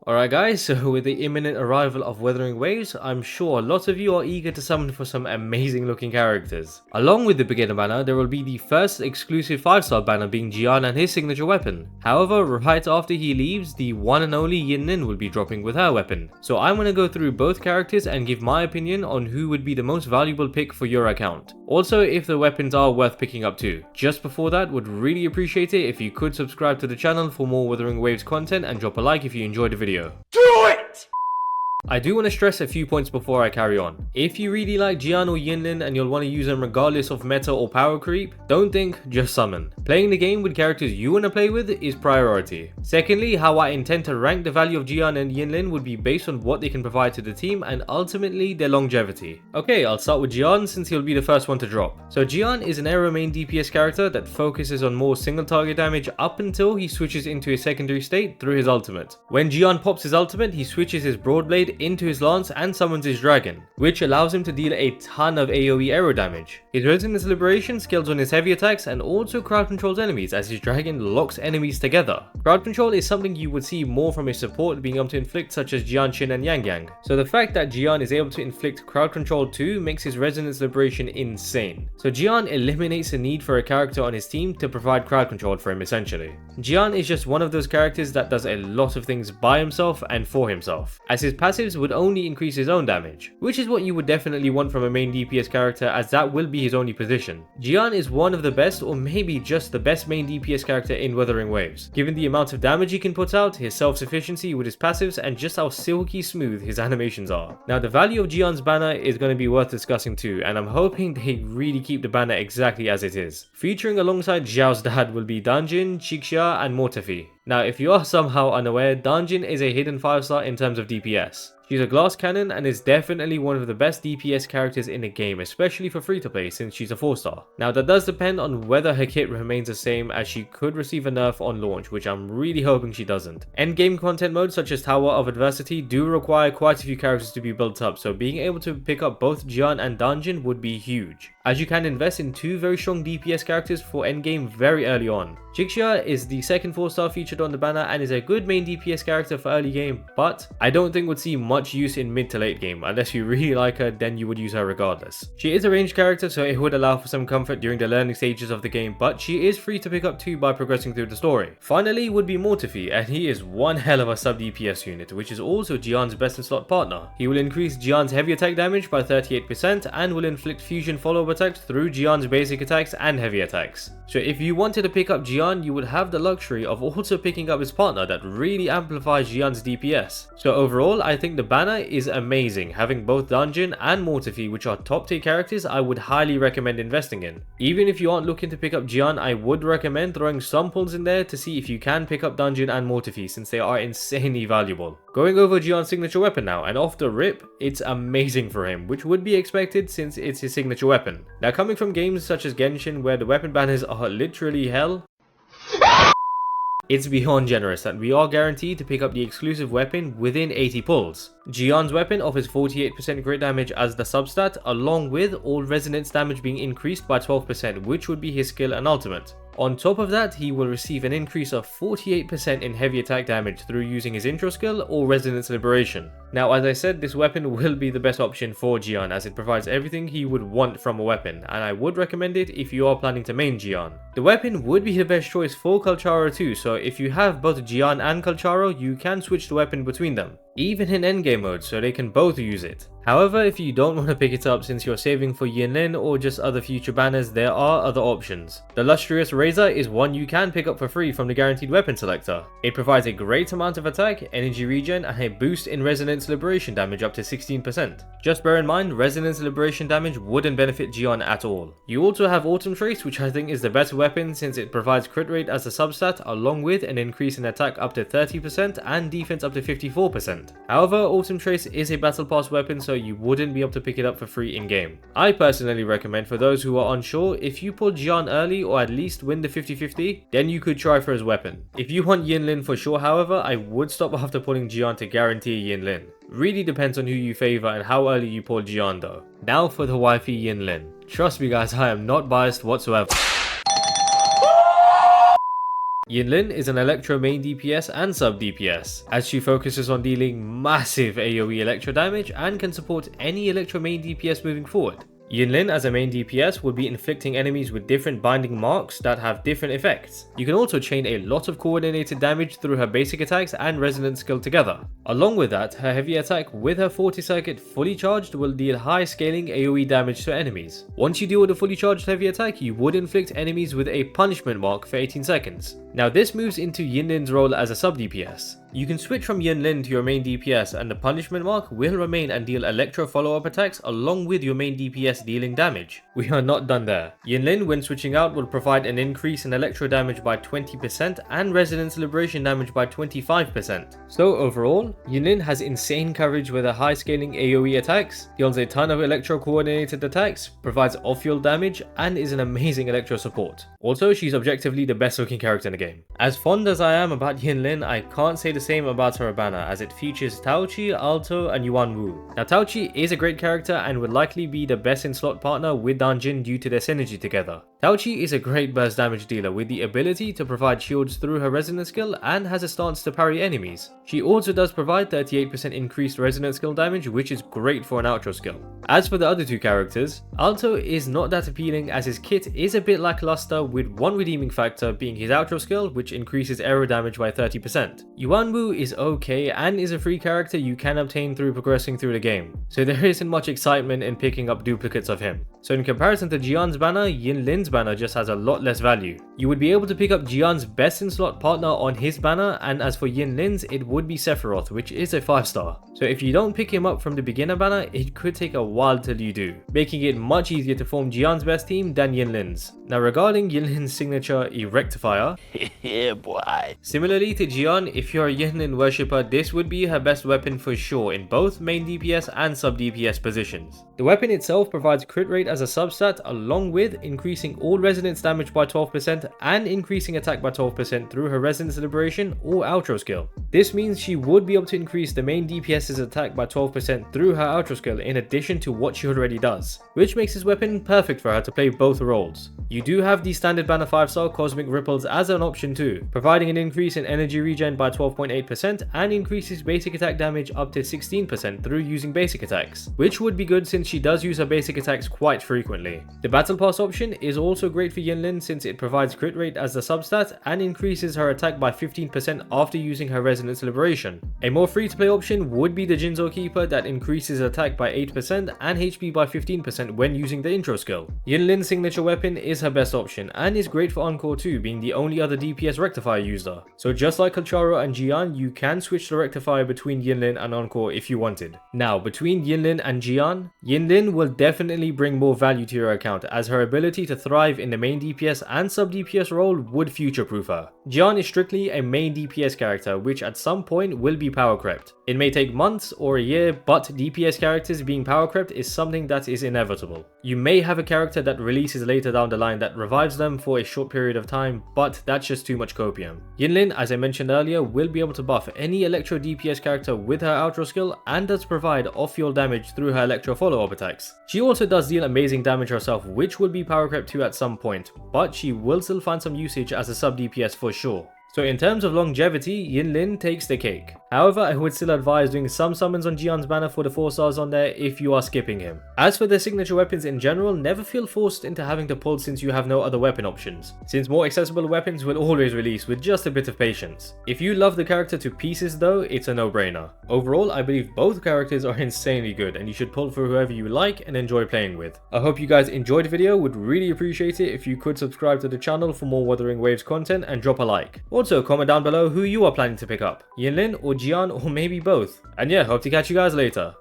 Alright guys, so with the imminent arrival of WutheringWaves, I'm sure lots of you are eager to summon for some amazing looking characters. Along with the beginner banner, there will be the first exclusive 5-star banner being Jiyan and his signature weapon. However, right after he leaves, the one and only Yinlin will be dropping with her weapon. So I'm going to go through both characters and give my opinion on who would be the most valuable pick for your account. Also, if the weapons are worth picking up too. Just before that, would really appreciate it if you could subscribe to the channel for more WutheringWaves content and drop a like if you enjoyed the video. Do it! I do want to stress a few points before I carry on. If you really like Jiyan or Yinlin and you'll want to use them regardless of meta or power creep, don't think, just summon. Playing the game with characters you want to play with is priority. Secondly, how I intend to rank the value of Jiyan and Yinlin would be based on what they can provide to the team and ultimately their longevity. Okay, I'll start with Jiyan since he'll be the first one to drop. So Jiyan is an arrow main DPS character that focuses on more single target damage up until he switches into his secondary state through his ultimate. When Jiyan pops his ultimate, he switches his broad blade into his lance and summons his dragon, which allows him to deal a ton of AoE arrow damage. His Resonance Liberation scales on his heavy attacks and also crowd controls enemies as his dragon locks enemies together. Crowd control is something you would see more from his support being able to inflict, such as Jiyan and Yang. So the fact that Jiyan is able to inflict crowd control too makes his Resonance Liberation insane. So Jiyan eliminates the need for a character on his team to provide crowd control for him essentially. Jiyan is just one of those characters that does a lot of things by himself and for himself, as his passives would only increase his own damage, which is what you would definitely want from a main DPS character, as that will be his only position. Jiyan is one of the best, or maybe just the best main DPS character in WutheringWaves, given the amount of damage he can put out, his self-sufficiency with his passives, and just how silky smooth his animations are. Now the value of Jiyan's banner is going to be worth discussing too, and I'm hoping they really keep the banner exactly as it is. Featuring alongside Xiao's dad will be Danjin, Qixia, and Mortefi. Now if you are somehow unaware, Danjin is a hidden 5-star in terms of DPS. She's a glass cannon and is definitely one of the best DPS characters in the game, especially for free to play since she's a 4-star. Now that does depend on whether her kit remains the same, as she could receive a nerf on launch, which I'm really hoping she doesn't. Endgame content modes such as Tower of Adversity do require quite a few characters to be built up, so being able to pick up both Jiyan and Danjin would be huge, as you can invest in two very strong DPS characters for endgame very early on. Qixia is the second 4-star featured on the banner and is a good main DPS character for early game, but I don't think would see much use in mid to late game. Unless you really like her, then you would use her regardless. She is a ranged character, so it would allow for some comfort during the learning stages of the game, but she is free to pick up too by progressing through the story. Finally would be Mortefi, and he is one hell of a sub DPS unit, which is also Jiyan's best in slot partner. He will increase Jiyan's heavy attack damage by 38% and will inflict fusion follow-up attacks through Jiyan's basic attacks and heavy attacks. So if you wanted to pick up Jiyan, you would have the luxury of also picking up his partner that really amplifies Jiyan's DPS. So overall, I think the banner is amazing. Having both Danjin and Mortefi, which are top tier characters, I would highly recommend investing in. Even if you aren't looking to pick up Jiyan, I would recommend throwing some pulls in there to see if you can pick up Danjin and Mortefi, since they are insanely valuable. Going over Jiyan's signature weapon now, and off the rip, it's amazing for him, which would be expected since it's his signature weapon. Now coming from games such as Genshin, where the weapon banners are literally hell, it's beyond generous that we are guaranteed to pick up the exclusive weapon within 80 pulls. Jiyan's weapon offers 48% crit damage as the substat, along with all resonance damage being increased by 12%, which would be his skill and ultimate. On top of that, he will receive an increase of 48% in heavy attack damage through using his intro skill or Resonance Liberation. Now as I said, this weapon will be the best option for Jiyan, as it provides everything he would want from a weapon, and I would recommend it if you are planning to main Jiyan. The weapon would be the best choice for Kalcharo too, so if you have both Jiyan and Kalcharo, you can switch the weapon between them, even in endgame mode, so they can both use it. However, if you don't want to pick it up since you're saving for Yinlin or just other future banners, there are other options. The Lustrous Razor is one you can pick up for free from the guaranteed weapon selector. It provides a great amount of attack, energy regen, and a boost in Resonance Liberation damage up to 16%. Just bear in mind, Resonance Liberation damage wouldn't benefit Jiyan at all. You also have Autumn Trace, which I think is the better weapon since it provides crit rate as a substat, along with an increase in attack up to 30% and defense up to 54%. However, Autumn Trace is a battle pass weapon, so you wouldn't be able to pick it up for free in game. I personally recommend, for those who are unsure, if you pull Jiyan early or at least win the 50-50, then you could try for his weapon. If you want Yinlin for sure, however, I would stop after pulling Jiyan to guarantee Yinlin. Really depends on who you favor and how early you pull Jiyan though. Now for the wifey Yinlin. Trust me guys, I am not biased whatsoever. Yinlin is an Electro main DPS and sub DPS, as she focuses on dealing massive AoE Electro damage and can support any Electro main DPS moving forward. Yinlin as a main DPS will be inflicting enemies with different binding marks that have different effects. You can also chain a lot of coordinated damage through her basic attacks and resonance skill together. Along with that, her heavy attack with her 40 circuit fully charged will deal high scaling AoE damage to enemies. Once you deal with a fully charged heavy attack, you would inflict enemies with a punishment mark for 18 seconds. Now this moves into Yinlin's role as a sub DPS. You can switch from Yinlin to your main DPS and the punishment mark will remain and deal electro follow-up attacks along with your main DPS dealing damage. We are not done there. Yinlin when switching out will provide an increase in electro damage by 20% and resonance liberation damage by 25%. So overall, Yinlin has insane coverage with her high scaling AoE attacks, deals a ton of electro coordinated attacks, provides off-field damage and is an amazing electro support. Also, she's objectively the best looking character in the game. As fond as I am about Yinlin, I can't say the same about her banner as it features Taochi, Alto and Yuan Wu. Now Taochi is a great character and would likely be the best in slot partner with Danjin due to their synergy together. Taochi is a great burst damage dealer with the ability to provide shields through her resonance skill and has a stance to parry enemies. She also does provide 38% increased resonance skill damage, which is great for an outro skill. As for the other two characters, Alto is not that appealing as his kit is a bit lackluster with one redeeming factor being his outro skill which increases aero damage by 30%. Yuan Wu is okay and is a free character you can obtain through progressing through the game, so there isn't much excitement in picking up duplicates of him. So in comparison to Jiyan's banner, Yinlin's banner just has a lot less value. You would be able to pick up Jiyan's best in slot partner on his banner, and as for Yinlin's, it would be Sephiroth, which is a 5-star. So if you don't pick him up from the beginner banner, it could take a while till you do, making it much easier to form Jiyan's best team than Yinlin's. Now regarding Yinlin's signature Erectifier, Yeah, boy. Similarly to Jiyan, if you're a Yinlin worshipper, this would be her best weapon for sure in both main DPS and sub DPS positions. The weapon itself provides crit rate as a substat along with increasing all resonance damage by 12% and increasing attack by 12% through her resonance liberation or outro skill. This means she would be able to increase the main DPS's attack by 12% through her outro skill in addition to what she already does, which makes this weapon perfect for her to play both roles. You do have the standard banner 5-star Cosmic Ripples as an option too, providing an increase in energy regen by 12.8% and increases basic attack damage up to 16% through using basic attacks, which would be good since she does use her basic attacks quite frequently. The Battle Pass option is also great for Yinlin since it provides crit rate as the substat and increases her attack by 15% after using her resonance liberation. A more free to play option would be the Jinzo Keeper that increases attack by 8% and HP by 15% when using the intro skill. Yinlin's signature weapon is her best option and is great for Encore too, being the only other DPS rectifier user. So just like Kachara and Jiyan, you can switch the rectifier between Yinlin and Encore if you wanted. Now between Yinlin and Jiyan, Yinlin will definitely bring more value to your account as her ability to thrive in the main DPS and sub DPS role would future-proof her. Jiyan is strictly a main DPS character which at some point will be power crept. It may take months or a year, but DPS characters being power crept is something that is inevitable. You may have a character that releases later down the line that revives them for a short period of time, but that's just too much copium. Yinlin, as I mentioned earlier, will be able to buff any electro DPS character with her outro skill and does provide off-field damage through her electro follow-up attacks. She also does deal amazing damage herself, which will be power crept too at some point, but she will still find some usage as a sub DPS for sure. So in terms of longevity, Yinlin takes the cake. However, I would still advise doing some summons on Jiyan's banner for the 4-stars on there if you are skipping him. As for their signature weapons in general, never feel forced into having to pull since you have no other weapon options, since more accessible weapons will always release with just a bit of patience. If you love the character to pieces though, it's a no-brainer. Overall, I believe both characters are insanely good and you should pull for whoever you like and enjoy playing with. I hope you guys enjoyed the video, would really appreciate it if you could subscribe to the channel for more WutheringWaves content and drop a like. Also, comment down below who you are planning to pick up, Yinlin or Jiyan or maybe both. And yeah, hope to catch you guys later.